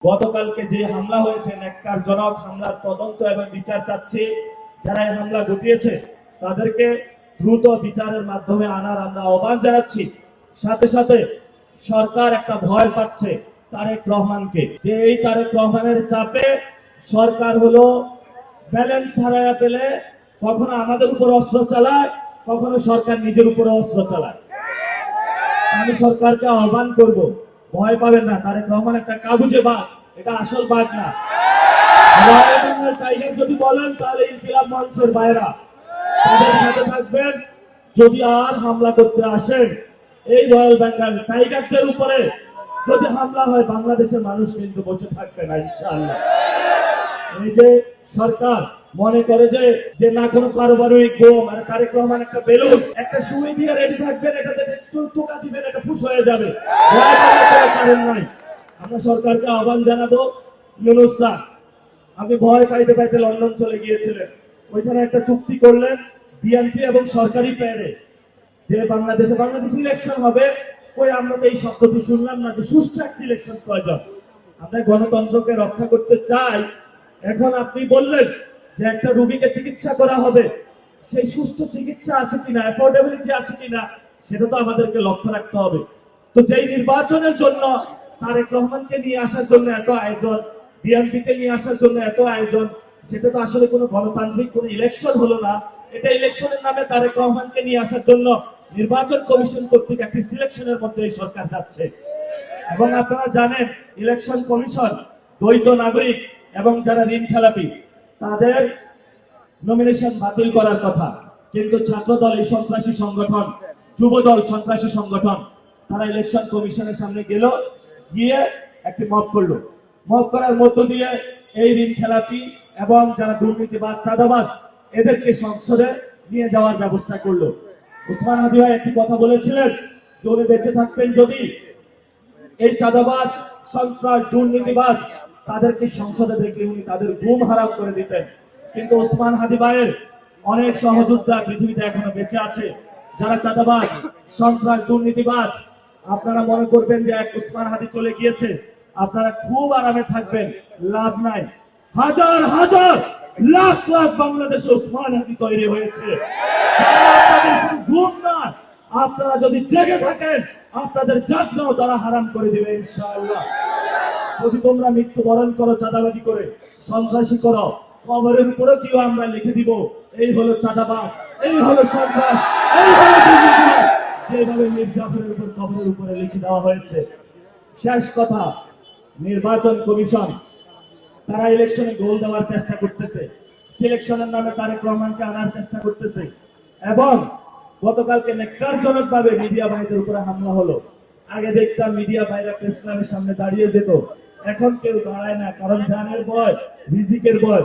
গতকালকে যে হামলা হয়েছে ন্যাক্কারজনক হামলার তদন্ত এবং বিচার চাচ্ছি। যারা এই হামলা ঘটিয়েছে তাদেরকে দ্রুত বিচারের মাধ্যমে আনার আমরা আহ্বান জানাচ্ছি। সাথে সাথে সরকার একটা ভয় পাচ্ছে তারেক রহমানকে, যে এই তারেক রহমানের চাপে সরকার হলো ব্যালেন্স হারায়া পেলে কখনো আমাদের উপর অস্ত্র চালায়, কখনো সরকার নিজের উপরে অস্ত্র চালায়। আমি সরকারকে আহ্বান করব, ভয় পাবেন না। তারেক রহমান একটা কাগুজে বাঘ, এটা আসল বাঘ না। টাইগার যদি বলেন তাহলে ইনকিলাব মঞ্চের বাইরা তাদের সাথে থাকবেন। যদি আর হামলা করতে আসেন এই রয়্যাল বেঙ্গল টাইগারদের উপরে যদি হামলা হয়, বাংলাদেশের মানুষ কিন্তু বসে থাকবে না ইনশাআল্লাহ। এই যে সরকার মনে করে যে না কোনো পারমাণবিক বোম, আর তারেক রহমান একটা বেলুন, একটা সুই দিয়ে রেডি থাকবেন, এটাতে একটু টোকা দিবেন, এটা ফুস হয়ে যাবে। কারণ নাই। আমরা সরকারকে আহ্বান জানাবো, ইউনূস স্যার আপনি ভয় পাইতে পাইতে লন্ডন চলে গিয়েছিলেন, ওইখানে একটা চুক্তি করলেন বিএনপি এবং সরকারি প্যাডে যে বাংলাদেশে ইলেকশন হবে। ওই আমরা তো এই শব্দটি শুনলাম না যে সুষ্ঠু একটি ইলেকশন প্রয়োজন। আমরা গণতন্ত্রকে রক্ষা করতে চাই। এখন আপনি বললেন যে একটা রোগীকে চিকিৎসা করা হবে, সেই সুষ্ঠু চিকিৎসা আছে কিনা, অ্যাফোর্ডেবিলিটি আছে কিনা, সেটা তো আমাদেরকে লক্ষ্য রাখতে হবে। তো যেই নির্বাচনের জন্য তারেক রহমানকে নিয়ে আসার জন্য এত আয়োজন, বিএনপিকে নিয়ে আসার জন্য এত আয়োজন, সেটা তো আসলে কোনো গণতান্ত্রিক কোনো ইলেকশন হলো না। এটা ইলেকশনের নামে তারেক রহমানকে নিয়ে আসার জন্য নির্বাচন কমিশন কর্তৃক একটি সিলেকশনের মধ্যে এই সরকার যাচ্ছে। এবং আপনারা জানেন ইলেকশন কমিশন দ্বৈত নাগরিক এবং যারা ঋণ খেলাপি তাদের নমিনেশন বাতিল করার কথা, কিন্তু ছাত্রদল এই সন্ত্রাসী সংগঠন, যুবদল সন্ত্রাসী সংগঠন, তারা ইলেকশন কমিশনের সামনে গেল, গিয়ে একটি মব করলো। মব করার মধ্য দিয়ে এই ঋণ খেলাপি এবং যারা দুর্নীতিবাদ চাঁদাবাদ এদেরকে সংসদে নিয়ে যাওয়ার ব্যবস্থা করলো। ওসমান হাদি ভাই একটি কথা বলেছিলেন যে উনি বেঁচে থাকতেন যদি এই চাঁদাবাজ সন্ত্রাস দুর্নীতিবাদ তাদেরকে সংসদে দেখে উনি তাদের ঘুম হারাম করে দিতেন। কিন্তু ওসমান হাদি ভাইয়ের অনেক সহযোদ্ধা পৃথিবীতে এখনো বেঁচে আছে, যারা চাঁদাবাজ সন্ত্রাস দুর্নীতিবাদ। আপনারা মনে করবেন যে এক ওসমান হাদি চলে গিয়েছে, আপনারা খুব আরামে থাকবেন, লাভ নাই। হাজার হাজার লাখ লাখ বাংলাদেশে ওসমান হাদি তৈরি হয়েছে। ঘুম না, আপনারা যদি জেগে থাকেন আপনাদের জাগনাও তারা হারাম করে দিবে ইনশাআল্লাহ। যদি তোমরা মৃত্যুবরণ করো চাঁদাবাজি করে, সন্ত্রাসী করো, কবরের উপরে কেউ আমরা লিখে দিব এই হলো চাঁদাবাজ, এই হলো সন্ত্রাস, এই হলো দুর্নীতিবাজ, যেভাবে মীর জাফরের উপর কবরের উপরে লিখে দেওয়া হয়েছে। শেষ কথা, নির্বাচন কমিশন তারা ইলেকশনে গোল দেওয়ার চেষ্টা করতেছে, সিলেকশনের নামে তারেক রহমানকে আনার চেষ্টা করতেছে। এবং গতকালকে ন্যাক্কারজনক ভাবে মিডিয়া ভাইদের উপরে হামলা হলো। আগে দেখতাম মিডিয়া ভাইরা প্রেস ক্লাবের সামনে দাঁড়িয়ে যেত, এখন কেউ দাঁড়ায় না, কারণ জানের ভয়, রিজিকের ভয়।